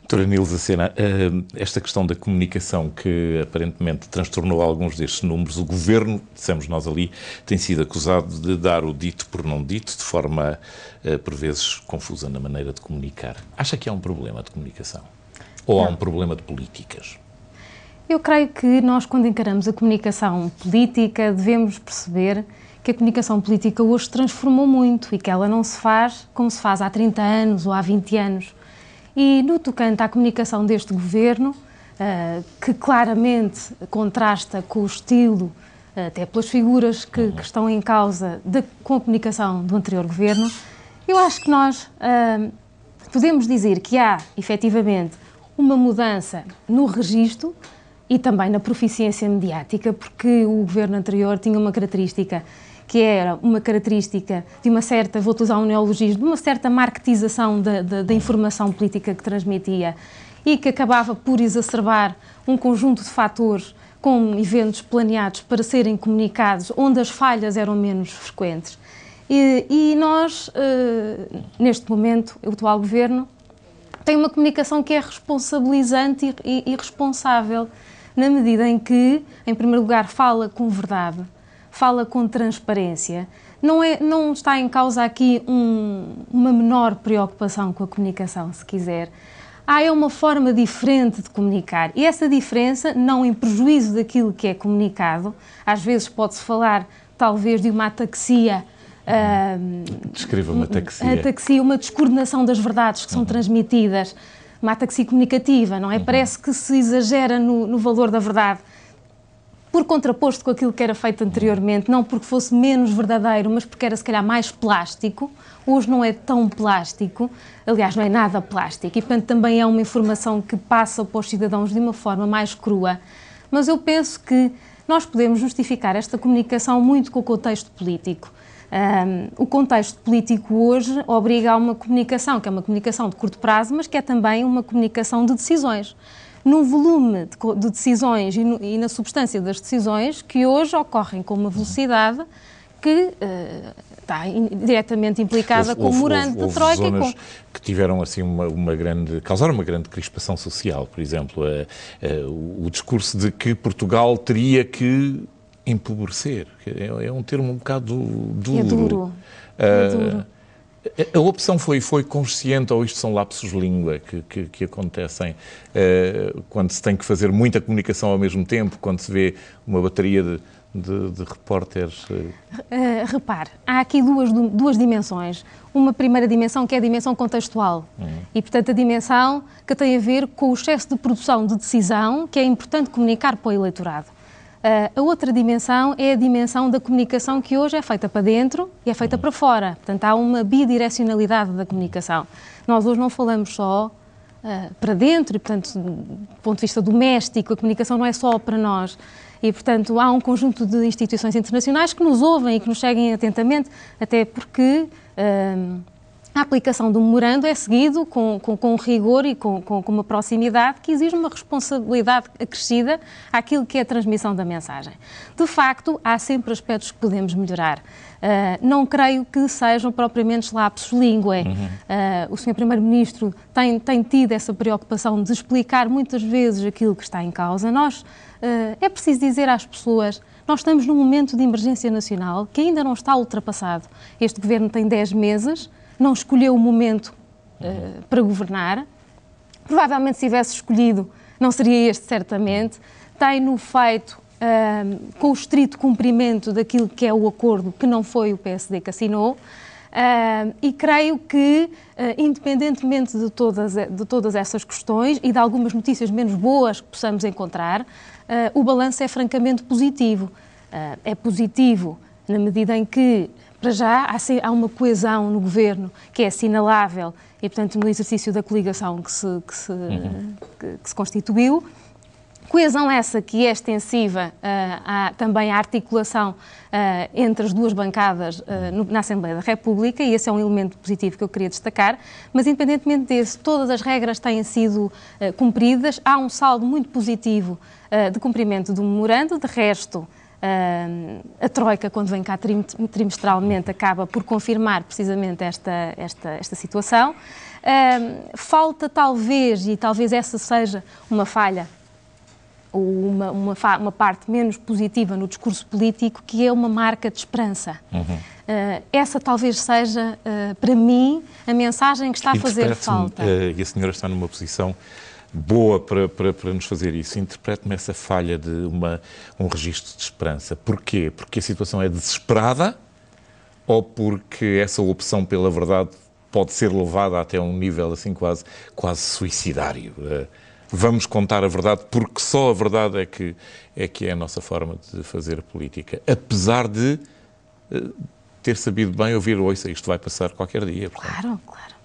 Doutora Nilza Sena, esta questão da comunicação que aparentemente transtornou alguns destes números, o Governo, dissemos nós ali, tem sido acusado de dar o dito por não dito, de forma, por vezes, confusa na maneira de comunicar. Acha que há um problema de comunicação? Ou há um problema de políticas? Eu creio que nós, quando encaramos a comunicação política, devemos perceber que a comunicação política hoje se transformou muito e que ela não se faz como se faz há 30 anos ou há 20 anos. E no tocante à comunicação deste Governo, que claramente contrasta com o estilo, até pelas figuras que estão em causa com a comunicação do anterior Governo, eu acho que nós podemos dizer que há, efetivamente, uma mudança no registro e também na proficiência mediática, porque o Governo anterior tinha uma característica que era uma característica de uma certa, vou utilizar um neologismo, de uma certa marketização da informação política que transmitia e que acabava por exacerbar um conjunto de fatores com eventos planeados para serem comunicados, onde as falhas eram menos frequentes. E nós, neste momento, o atual Governo tem uma comunicação que é responsabilizante e responsável, na medida em que, em primeiro lugar, fala com verdade, fala com transparência. Não está em causa aqui uma menor preocupação com a comunicação, se quiser. Há uma forma diferente de comunicar e essa diferença, não em prejuízo daquilo que é comunicado, às vezes pode-se falar talvez de uma ataxia. Descreva uma ataxia. Ataxia, uma descoordenação das verdades que são transmitidas, uma ataxia comunicativa, não é? Parece que se exagera no valor da verdade, por contraposto com aquilo que era feito anteriormente, não porque fosse menos verdadeiro, mas porque era se calhar mais plástico. Hoje não é tão plástico, aliás não é nada plástico, e portanto também é uma informação que passa para os cidadãos de uma forma mais crua. Mas eu penso que nós podemos justificar esta comunicação muito com o contexto político. O contexto político hoje obriga a uma comunicação, que é uma comunicação de curto prazo, mas que é também uma comunicação de decisões. Num volume de decisões e na substância das decisões que hoje ocorrem com uma velocidade que está diretamente implicada com o morando da Troika. Houve zonas que tiveram assim causaram uma grande crispação social, por exemplo, o discurso de que Portugal teria que empobrecer, é um termo um bocado duro. É duro, é duro. A opção foi consciente ou isto são lapsos de língua que acontecem quando se tem que fazer muita comunicação ao mesmo tempo, quando se vê uma bateria de repórteres? Repare, há aqui duas dimensões. Uma primeira dimensão que é a dimensão contextual e, portanto, a dimensão que tem a ver com o excesso de produção de decisão que é importante comunicar para o eleitorado. A outra dimensão é a dimensão da comunicação que hoje é feita para dentro e é feita para fora. Portanto, há uma bidirecionalidade da comunicação. Nós hoje não falamos só para dentro e, portanto, do ponto de vista doméstico, a comunicação não é só para nós. E, portanto, há um conjunto de instituições internacionais que nos ouvem e que nos seguem atentamente, até porque a aplicação do memorando é seguido com rigor e com uma proximidade que exige uma responsabilidade acrescida àquilo que é a transmissão da mensagem. De facto, há sempre aspectos que podemos melhorar. Não creio que sejam propriamente lapsus linguae. O Sr. Primeiro-Ministro tem tido essa preocupação de explicar muitas vezes aquilo que está em causa. É preciso dizer às pessoas, nós estamos num momento de emergência nacional que ainda não está ultrapassado. Este Governo tem 10 meses, não escolheu o momento para governar. Provavelmente, se tivesse escolhido, não seria este, certamente. Tem-no feito com o estrito cumprimento daquilo que é o acordo, que não foi o PSD que assinou. E creio que, independentemente de todas essas questões e de algumas notícias menos boas que possamos encontrar, o balanço é francamente positivo. É positivo na medida em que, para já, há uma coesão no Governo que é assinalável e, portanto, no exercício da coligação que se constituiu. Coesão essa que é extensiva também à articulação entre as duas bancadas na Assembleia da República, e esse é um elemento positivo que eu queria destacar, mas independentemente disso, todas as regras têm sido cumpridas, há um saldo muito positivo de cumprimento do memorando. De resto, a Troika, quando vem cá trimestralmente, acaba por confirmar precisamente esta situação. Falta talvez, e talvez essa seja uma falha, ou uma parte menos positiva no discurso político, que é uma marca de esperança. Essa talvez seja, para mim, a mensagem que está a fazer falta. E a senhora está numa posição boa para nos fazer isso. Interprete-me essa falha de um registro de esperança. Porquê? Porque a situação é desesperada ou porque essa opção pela verdade pode ser levada até um nível assim quase suicidário? Vamos contar a verdade porque só a verdade é que é a nossa forma de fazer política. Apesar de ter sabido bem ouvir, ouça, isto vai passar qualquer dia. Portanto. Claro.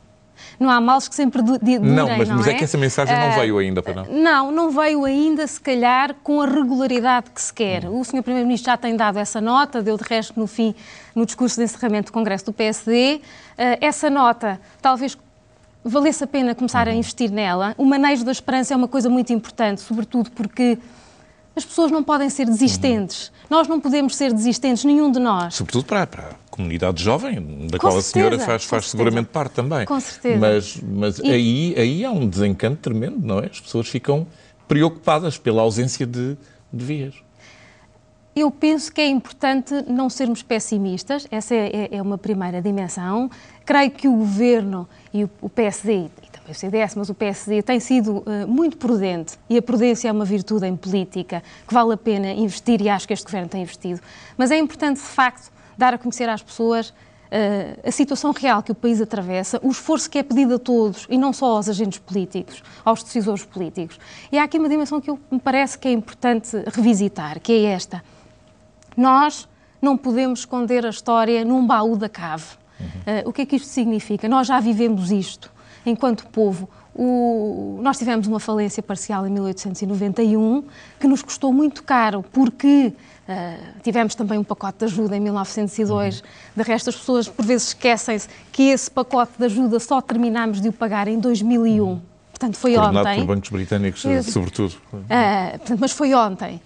Não há males que sempre durem, não, mas é que essa mensagem não veio ainda, para não? Não veio ainda, se calhar, com a regularidade que se quer. O Sr. Primeiro-Ministro já tem dado essa nota, deu de resto no discurso de encerramento do Congresso do PSD. Essa nota, talvez valesse a pena começar a investir nela. O manejo da esperança é uma coisa muito importante, sobretudo porque as pessoas não podem ser desistentes. Nós não podemos ser desistentes, nenhum de nós. Sobretudo para a comunidade jovem, da qual a senhora faz seguramente parte também. Com certeza. Mas aí há um desencanto tremendo, não é? As pessoas ficam preocupadas pela ausência de vias. Eu penso que é importante não sermos pessimistas, essa é uma primeira dimensão. Creio que o Governo e o PSD, e também o CDS, mas o PSD, tem sido muito prudente, e a prudência é uma virtude em política que vale a pena investir, e acho que este Governo tem investido. Mas é importante, de facto, dar a conhecer às pessoas a situação real que o país atravessa, o esforço que é pedido a todos, e não só aos agentes políticos, aos decisores políticos. E há aqui uma dimensão que me parece que é importante revisitar, que é esta. Nós não podemos esconder a história num baú da cave. O que é que isto significa? Nós já vivemos isto enquanto povo. Nós tivemos uma falência parcial em 1891 que nos custou muito caro porque tivemos também um pacote de ajuda em 1902. De resto, as pessoas por vezes esquecem-se que esse pacote de ajuda só terminámos de o pagar em 2001. Portanto, foi coordenado ontem. por bancos britânicos, sobretudo. Mas foi ontem.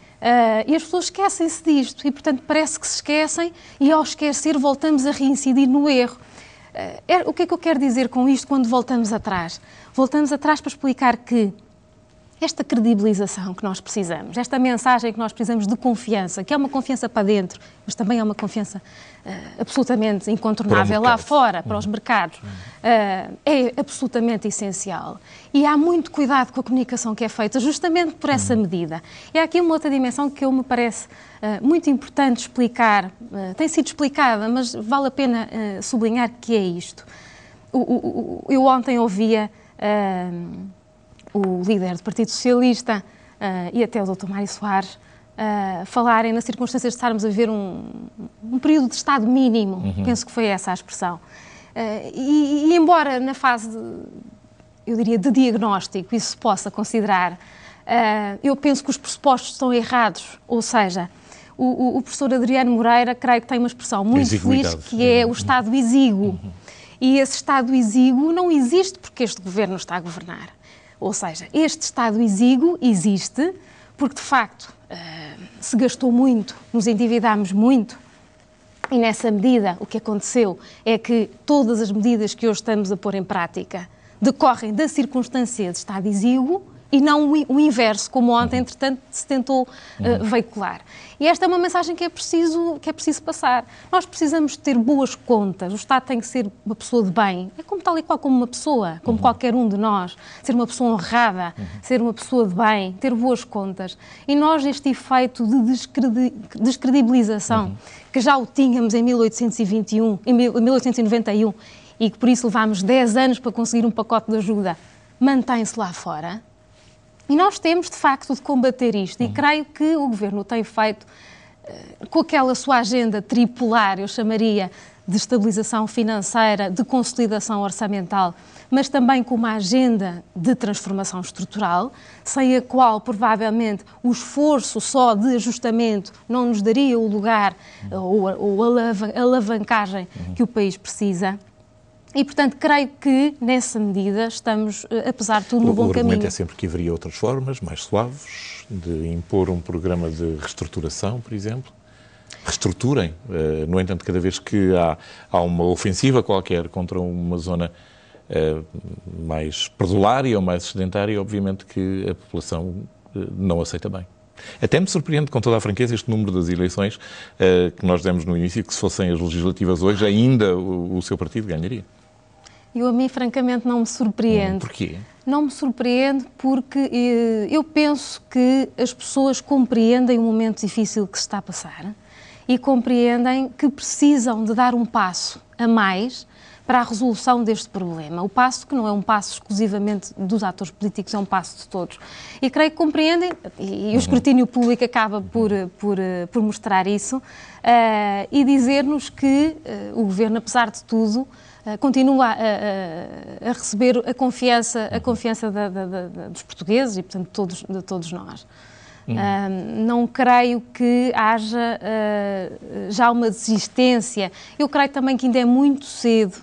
E as pessoas esquecem-se disto e, portanto, parece que se esquecem e, ao esquecer, voltamos a reincidir no erro. O que é que eu quero dizer com isto quando voltamos atrás? Voltamos atrás para explicar que esta credibilização que nós precisamos, esta mensagem que nós precisamos de confiança, que é uma confiança para dentro, mas também é uma confiança absolutamente incontornável lá fora, para os mercados, é absolutamente essencial. E há muito cuidado com a comunicação que é feita justamente por essa medida. E há aqui uma outra dimensão que me parece muito importante explicar, tem sido explicada, mas vale a pena sublinhar que é isto. Eu ontem ouvia o líder do Partido Socialista e até o Dr. Mário Soares falarem nas circunstâncias de estarmos a viver um período de Estado mínimo, penso que foi essa a expressão. E embora na fase, eu diria, de diagnóstico, isso se possa considerar, eu penso que os pressupostos estão errados, ou seja, o professor Adriano Moreira, creio que tem uma expressão muito feliz, que é o Estado exíguo. E esse Estado exíguo não existe porque este Governo está a governar. Ou seja, este Estado exíguo existe porque, de facto, se gastou muito, nos endividámos muito, e nessa medida o que aconteceu é que todas as medidas que hoje estamos a pôr em prática decorrem da circunstância de Estado exíguo e não o inverso, como ontem, entretanto, se tentou veicular. E esta é uma mensagem que é preciso passar. Nós precisamos ter boas contas, o Estado tem que ser uma pessoa de bem, é como tal e qual como uma pessoa, como qualquer um de nós, ser uma pessoa honrada, ser uma pessoa de bem, ter boas contas. E nós, este efeito de descredibilização, que já o tínhamos em 1891, e que por isso levámos 10 anos para conseguir um pacote de ajuda, mantém-se lá fora. E nós temos, de facto, de combater isto. E creio que o Governo tem feito, com aquela sua agenda tripolar, eu chamaria, de estabilização financeira, de consolidação orçamental, mas também com uma agenda de transformação estrutural, sem a qual, provavelmente, o esforço só de ajustamento não nos daria o lugar ou a alavancagem que o país precisa. E, portanto, creio que, nessa medida, estamos, apesar de tudo, no bom caminho. O argumento é sempre que haveria outras formas, mais suaves, de impor um programa de reestruturação, por exemplo. Reestruturem. No entanto, cada vez que há uma ofensiva qualquer contra uma zona mais perdulária ou mais sedentária, obviamente que a população não aceita bem. Até me surpreende, com toda a franqueza, este número das eleições que nós demos no início, que se fossem as legislativas hoje, ainda o seu partido ganharia. A mim, francamente, não me surpreende. Porquê? Não me surpreende porque eu penso que as pessoas compreendem o momento difícil que se está a passar e compreendem que precisam de dar um passo a mais para a resolução deste problema. O passo que não é um passo exclusivamente dos atores políticos, é um passo de todos. E creio que compreendem, e o escrutínio público acaba por mostrar isso, e dizer-nos que o Governo, apesar de tudo, continua a receber a confiança dos portugueses e, portanto, de todos nós. Não creio que haja já uma desistência. Eu creio também que ainda é muito cedo,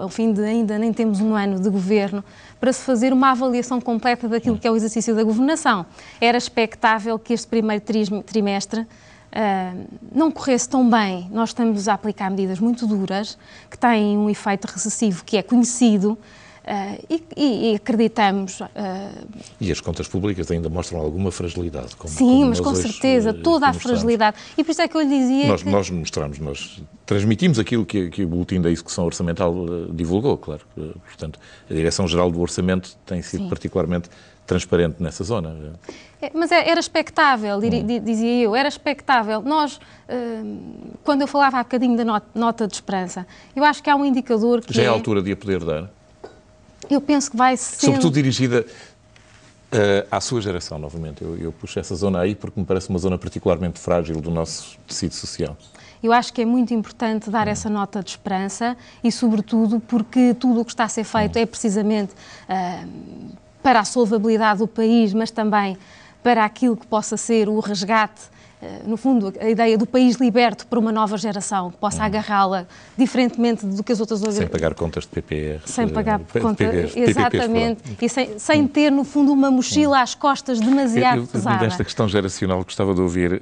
ao fim de ainda nem temos um ano de governo, para se fazer uma avaliação completa daquilo que é o exercício da governação. Era expectável que este primeiro trimestre não corresse tão bem. Nós estamos a aplicar medidas muito duras, que têm um efeito recessivo que é conhecido, e acreditamos... E as contas públicas ainda mostram alguma fragilidade. Sim, mas com certeza, toda a fragilidade. E por isso é que eu lhe dizia nós mostramos, nós transmitimos aquilo que o Boletim da Execução Orçamental divulgou, claro. Portanto, a Direção-Geral do Orçamento tem sido particularmente transparente nessa zona. Mas era expectável, dizia eu, era expectável. Nós, quando eu falava há bocadinho da nota de esperança, eu acho que há um indicador que já é a altura de a poder dar? Eu penso que vai ser... Sobretudo dirigida à sua geração, novamente. Eu puxo essa zona aí porque me parece uma zona particularmente frágil do nosso tecido social. Eu acho que é muito importante dar essa nota de esperança e, sobretudo, porque tudo o que está a ser feito é precisamente para a solvabilidade do país, mas também para aquilo que possa ser o resgate, no fundo, a ideia do país liberto para uma nova geração, que possa agarrá-la diferentemente do que as outras... Sem pagar contas de PPR. Sem pagar contas, exatamente, e sem ter, no fundo, uma mochila às costas demasiado pesada. Nesta questão geracional, gostava de ouvir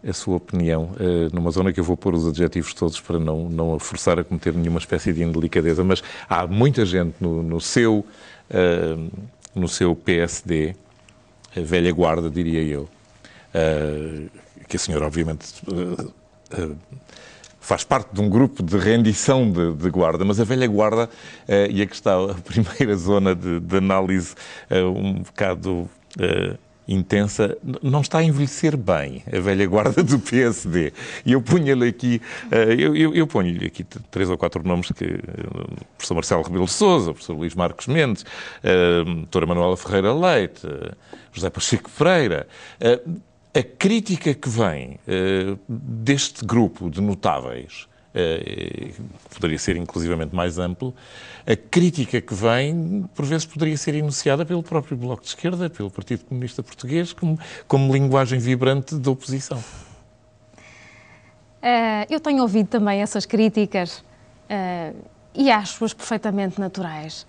a sua opinião, numa zona que eu vou pôr os adjetivos todos para não a forçar a cometer nenhuma espécie de indelicadeza, mas há muita gente no seu PSD, a velha guarda, diria eu, que a senhora, obviamente, faz parte de um grupo de rendição de guarda, mas a velha guarda, e aqui está a primeira zona de análise um bocado intensa, não está a envelhecer bem, a velha guarda do PSD. E eu punha-lhe aqui, eu ponho-lhe aqui 3 ou 4 nomes que o professor Marcelo Rebelo de Sousa, o professor Luís Marcos Mendes, a doutora Manuela Ferreira Leite, José Pacheco Freira. A crítica que vem deste grupo de notáveis, poderia ser inclusivamente mais amplo, a crítica que vem, por vezes, poderia ser enunciada pelo próprio Bloco de Esquerda, pelo Partido Comunista Português, como linguagem vibrante da oposição. Eu tenho ouvido também essas críticas e acho-as perfeitamente naturais.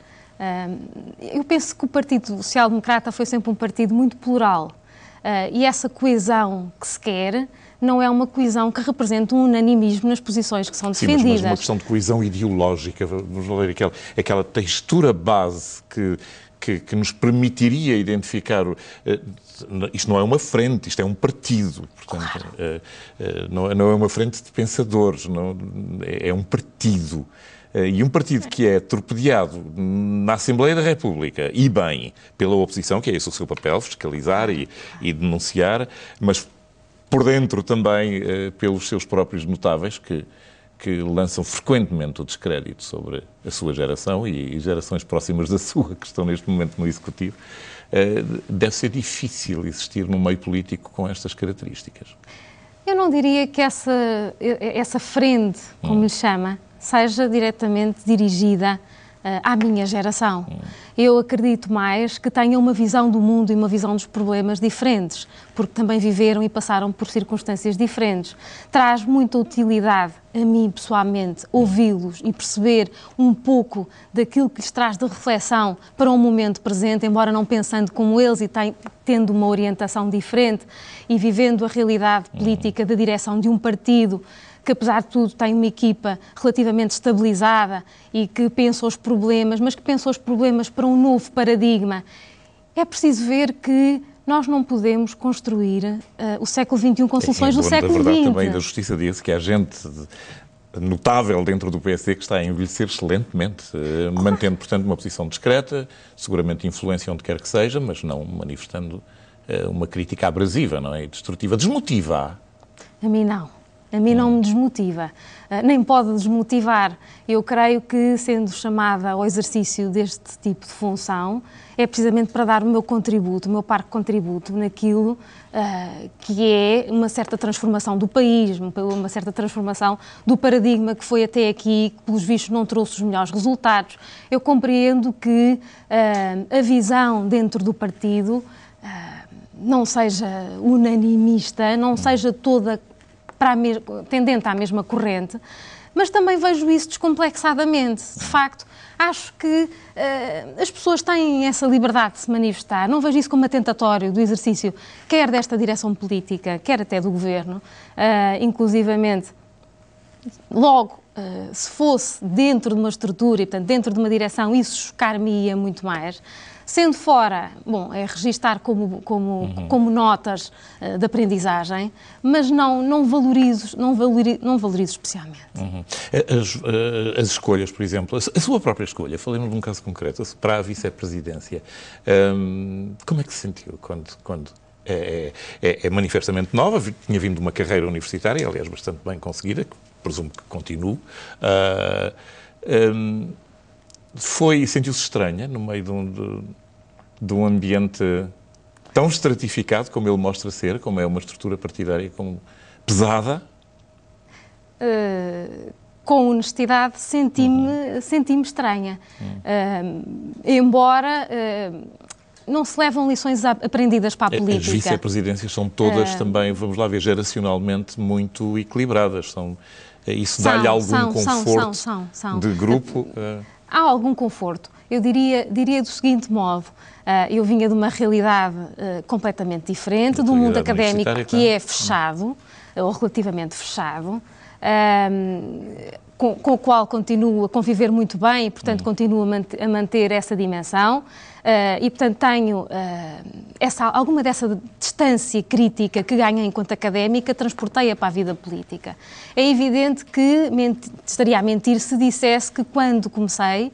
Eu penso que o Partido Social Democrata foi sempre um partido muito plural. E essa coesão que se quer não é uma coesão que representa um unanimismo nas posições que são defendidas. Sim, mas uma questão de coesão ideológica, vamos ler aquela textura base que nos permitiria identificar... Isto não é uma frente, isto é um partido. Portanto, claro. Não é uma frente de pensadores, é um partido. E um partido que é torpedeado na Assembleia da República, e bem, pela oposição, que é esse o seu papel, fiscalizar e denunciar, mas por dentro também pelos seus próprios notáveis, que lançam frequentemente o descrédito sobre a sua geração e gerações próximas da sua, que estão neste momento no Executivo, deve ser difícil existir num meio político com estas características. Eu não diria que essa frente, como lhe chama, seja diretamente dirigida à minha geração. Eu acredito mais que tenham uma visão do mundo e uma visão dos problemas diferentes, porque também viveram e passaram por circunstâncias diferentes. Traz muita utilidade a mim, pessoalmente, ouvi-los e perceber um pouco daquilo que lhes traz de reflexão para um momento presente, embora não pensando como eles e tendo uma orientação diferente e vivendo a realidade política da direção de um partido que apesar de tudo tem uma equipa relativamente estabilizada e que pensa os problemas, mas que pensa os problemas para um novo paradigma. É preciso ver que nós não podemos construir o século XXI com soluções do século XX. A verdade também da Justiça diz que há gente notável dentro do PSD que está a envelhecer excelentemente, mantendo, portanto, uma posição discreta, seguramente influência onde quer que seja, mas não manifestando uma crítica abrasiva, não é? E destrutiva. Desmotiva. A mim não. A mim não me desmotiva. Nem pode desmotivar. Eu creio que, sendo chamada ao exercício deste tipo de função, é precisamente para dar o meu contributo, o meu parco contributo naquilo que é uma certa transformação do país, uma certa transformação do paradigma que foi até aqui, que pelos vistos não trouxe os melhores resultados. Eu compreendo que a visão dentro do partido não seja unanimista, não seja toda tendente à mesma corrente, mas também vejo isso descomplexadamente. De facto, acho que as pessoas têm essa liberdade de se manifestar. Não vejo isso como atentatório do exercício, quer desta direção política, quer até do governo. Inclusivamente, logo, se fosse dentro de uma estrutura e, portanto, dentro de uma direção, isso chocar-me-ia muito mais. Sendo fora, bom, é registar como notas de aprendizagem, mas não valorizo especialmente. As escolhas, por exemplo, a sua própria escolha, falemos de um caso concreto, para a vice-presidência, como é que se sentiu quando é manifestamente nova, tinha vindo de uma carreira universitária, aliás, bastante bem conseguida, que presumo que continue, sentiu-se estranha no meio de um ambiente tão estratificado como ele mostra ser, como é uma estrutura partidária pesada? Com honestidade, senti-me estranha. Embora não se levam lições aprendidas para a política. As vice-presidências são todas também, vamos lá ver, geracionalmente muito equilibradas. Isso dá-lhe algum conforto de grupo? Há algum conforto. Eu diria do seguinte modo, eu vinha de uma realidade completamente diferente, do mundo académico que é fechado, ou relativamente fechado, com o qual continuo a conviver muito bem e, portanto, continuo a manter essa dimensão. E, portanto, tenho alguma dessa distância crítica que ganhei enquanto académica, transportei-a para a vida política. É evidente que estaria a mentir se dissesse que, quando comecei,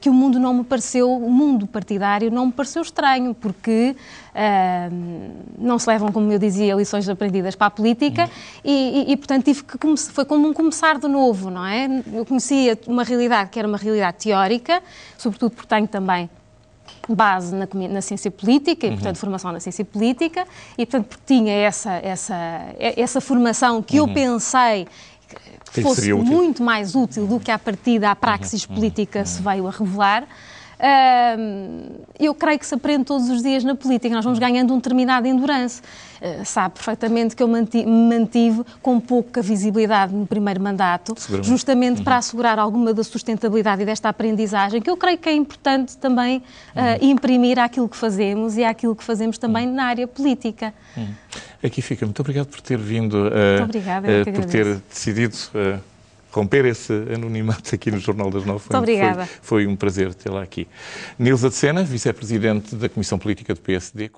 que o mundo partidário não me pareceu estranho, porque não se levam, como eu dizia, lições aprendidas para a política e portanto, foi como um começar de novo, não é? Eu conhecia uma realidade que era uma realidade teórica, sobretudo porque tenho também base na ciência política e, portanto, formação na ciência política e, portanto, porque tinha essa formação que eu pensei que fosse muito mais útil do que, à partida, a praxis política se veio a revelar. Eu creio que se aprende todos os dias na política, nós vamos ganhando um determinado endurance. Sabe perfeitamente que eu me mantive com pouca visibilidade no primeiro mandato, justamente para assegurar alguma da sustentabilidade e desta aprendizagem, que eu creio que é importante também imprimir àquilo que fazemos e àquilo que fazemos também na área política. Aqui fica. Muito obrigado por ter vindo, muito obrigada, por ter decidido romper esse anonimato aqui no Jornal das 9. Muito obrigada. Foi um prazer tê-la aqui. Nilza de Sena, vice-presidente da Comissão Política do PSD.